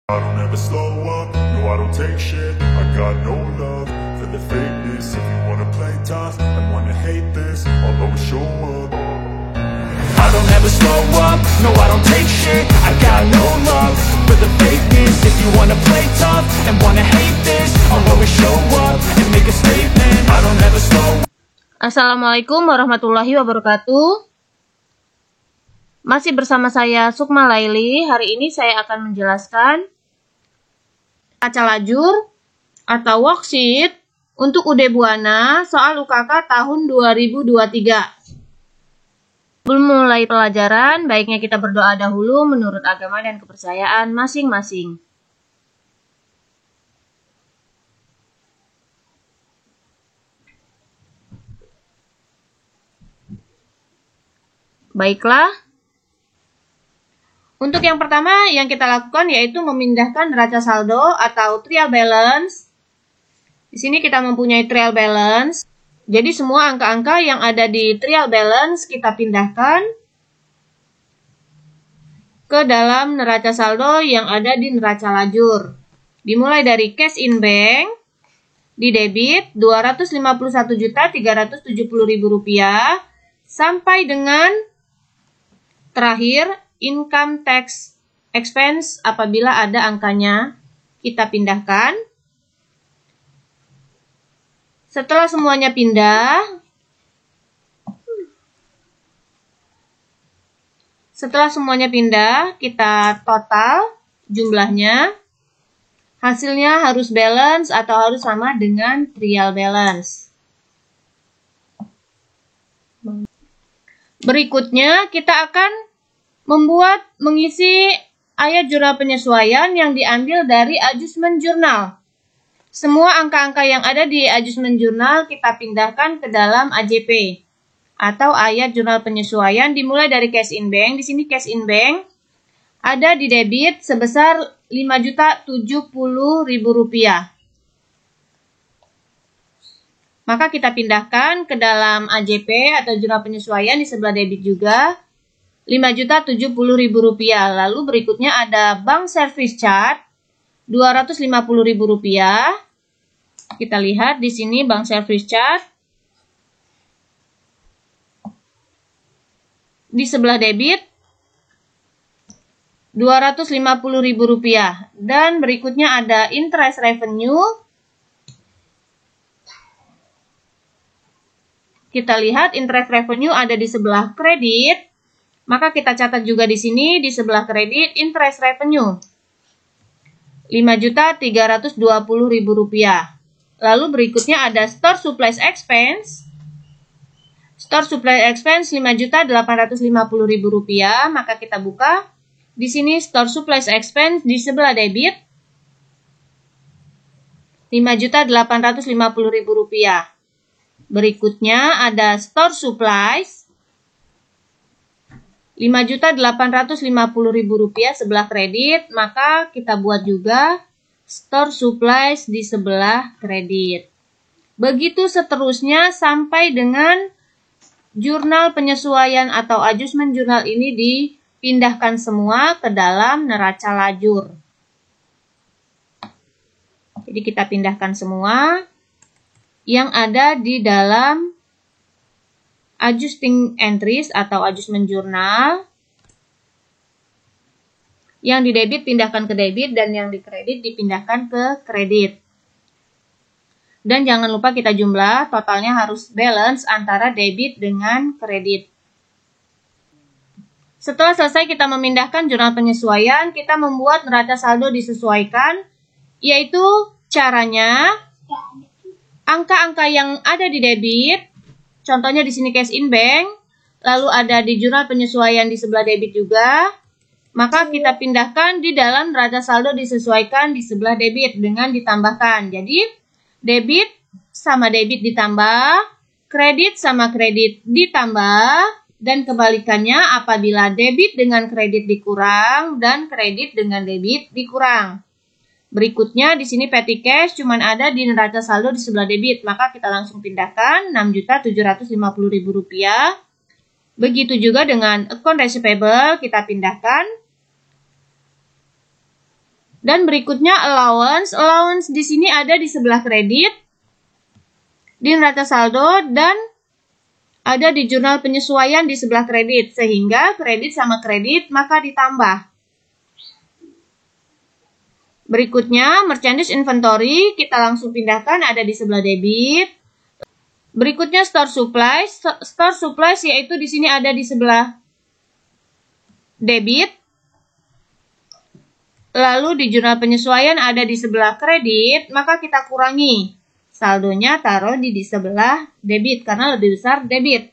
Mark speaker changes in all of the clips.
Speaker 1: I don't ever slow up, no I don't take shit. I got no love for the fakeness. If you wanna play tough and wanna hate this, I'll always show up. I don't ever slow up, no I don't take shit. I got no love for the fakeness. If you wanna play tough and wanna hate this, I'll always show up and make a statement. I don't ever slow up.
Speaker 2: Assalamualaikum warahmatullahi wabarakatuh. Masih bersama saya Sukma Laili. Hari ini saya akan menjelaskan neraca lajur atau worksheet untuk UD Buana soal UKK tahun 2023. Sebelum mulai pelajaran, baiknya kita berdoa dahulu menurut agama dan kepercayaan masing-masing. Baiklah. Untuk yang pertama yang kita lakukan yaitu memindahkan neraca saldo atau trial balance. Di sini kita mempunyai trial balance. Jadi semua angka-angka yang ada di trial balance kita pindahkan ke dalam neraca saldo yang ada di neraca lajur. Dimulai dari cash in bank, di debit Rp251.370.000 sampai dengan terakhir income tax expense apabila ada angkanya kita pindahkan. Setelah semuanya pindah, kita total jumlahnya. Hasilnya harus balance atau harus sama dengan trial balance. Berikutnya kita akan mengisi ayat jurnal penyesuaian yang diambil dari adjustment journal. Semua angka-angka yang ada di adjustment journal kita pindahkan ke dalam AJP atau ayat jurnal penyesuaian dimulai dari cash in bank. Di sini cash in bank ada di debit sebesar Rp5.070.000. Maka kita pindahkan ke dalam AJP atau jurnal penyesuaian di sebelah debit juga Rp5.070.000. Lalu berikutnya ada bank service charge Rp250.000. Kita lihat di sini bank service charge. Di sebelah debit Rp250.000. Dan berikutnya ada interest revenue. Kita lihat interest revenue ada di sebelah kredit. Maka kita catat juga di sini di sebelah kredit interest revenue Rp5.320.000. Lalu berikutnya ada store supplies expense. Store supply expense Rp5.850.000. Maka kita buka di sini store supplies expense di sebelah debit Rp5.850.000. Berikutnya ada store supplies Rp5.850.000 sebelah kredit, maka kita buat juga store supplies di sebelah kredit. Begitu seterusnya sampai dengan jurnal penyesuaian atau adjustment jurnal ini dipindahkan semua ke dalam neraca lajur. Jadi kita pindahkan semua yang ada di dalam adjusting entries atau adjustment journal. Yang di debit pindahkan ke debit dan yang di kredit dipindahkan ke kredit. Dan jangan lupa kita jumlah, totalnya harus balance antara debit dengan kredit. Setelah selesai kita memindahkan jurnal penyesuaian, kita membuat neraca saldo disesuaikan, yaitu caranya angka-angka yang ada di debit. Contohnya di sini cash in bank, lalu ada di jurnal penyesuaian di sebelah debit juga. Maka kita pindahkan di dalam neraca saldo disesuaikan di sebelah debit dengan ditambahkan. Jadi debit sama debit ditambah, kredit sama kredit ditambah, dan kebalikannya apabila debit dengan kredit dikurang dan kredit dengan debit dikurang. Berikutnya di sini petty cash cuman ada di neraca saldo di sebelah debit, maka kita langsung pindahkan Rp6.750.000. Begitu juga dengan account receivable kita pindahkan Dan berikutnya allowance. Allowance di sini ada di sebelah kredit, di neraca saldo, dan ada di jurnal penyesuaian di sebelah kredit. Sehingga kredit sama kredit maka ditambah. Berikutnya merchandise inventory, kita langsung pindahkan ada di sebelah debit. Berikutnya store supplies. Store supplies yaitu di sini ada di sebelah debit. Lalu di jurnal penyesuaian ada di sebelah kredit, maka kita kurangi. Saldonya taruh di sebelah debit karena lebih besar debit.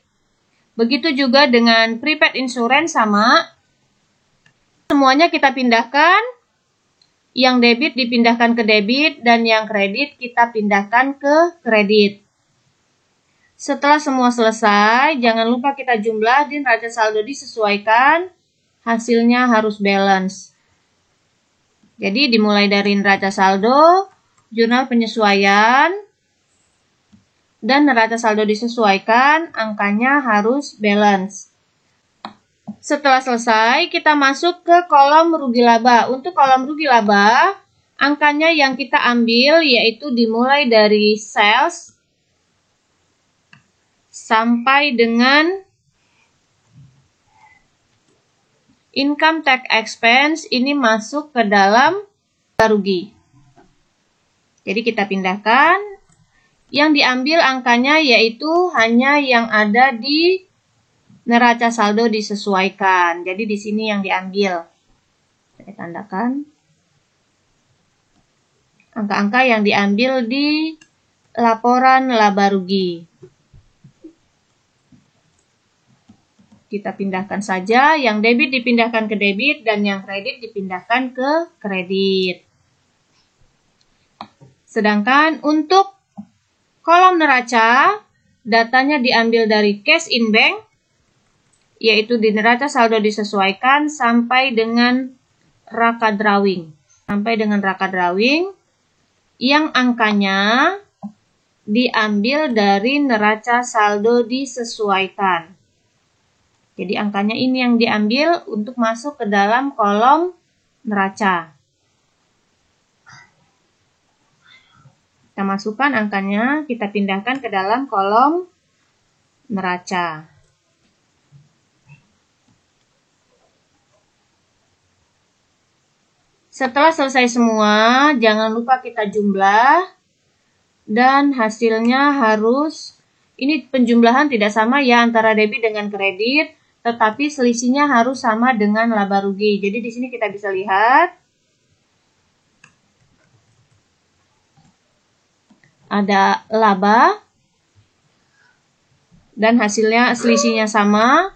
Speaker 2: Begitu juga dengan prepaid insurance sama. Semuanya kita pindahkan. Yang debit dipindahkan ke debit dan yang kredit kita pindahkan ke kredit. Setelah semua selesai, jangan lupa kita jumlah di neraca saldo disesuaikan. Hasilnya harus balance. Jadi dimulai dari neraca saldo, jurnal penyesuaian, dan neraca saldo disesuaikan, angkanya harus balance. Setelah selesai, kita masuk ke kolom rugi laba. Untuk kolom rugi laba, angkanya yang kita ambil yaitu dimulai dari sales sampai dengan income tax expense, ini masuk ke dalam rugi. Jadi kita pindahkan. Yang diambil angkanya yaitu hanya yang ada di neraca saldo disesuaikan. Jadi di sini yang diambil. Saya tandakan. Angka-angka yang diambil di laporan laba rugi. Kita pindahkan saja, yang debit dipindahkan ke debit dan yang kredit dipindahkan ke kredit. Sedangkan untuk kolom neraca, datanya diambil dari cash in bank, yaitu di neraca saldo disesuaikan sampai dengan raka drawing. Sampai dengan raka drawing, yang angkanya diambil dari neraca saldo disesuaikan. Jadi angkanya ini yang diambil untuk masuk ke dalam kolom neraca. Kita masukkan angkanya, kita pindahkan ke dalam kolom neraca. Setelah selesai semua, jangan lupa kita jumlah. Dan hasilnya harus, ini penjumlahan tidak sama ya antara debit dengan kredit. Tetapi selisihnya harus sama dengan laba rugi. Jadi di sini kita bisa lihat ada laba dan hasilnya selisihnya sama.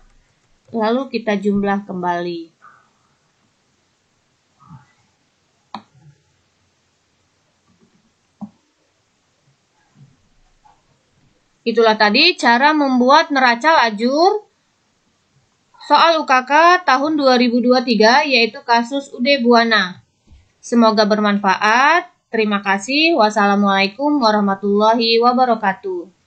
Speaker 2: Lalu kita jumlah kembali. Itulah tadi cara membuat neraca lajur soal UKK tahun 2023, yaitu kasus UD Buana. Semoga bermanfaat. Terima kasih. Wassalamualaikum warahmatullahi wabarakatuh.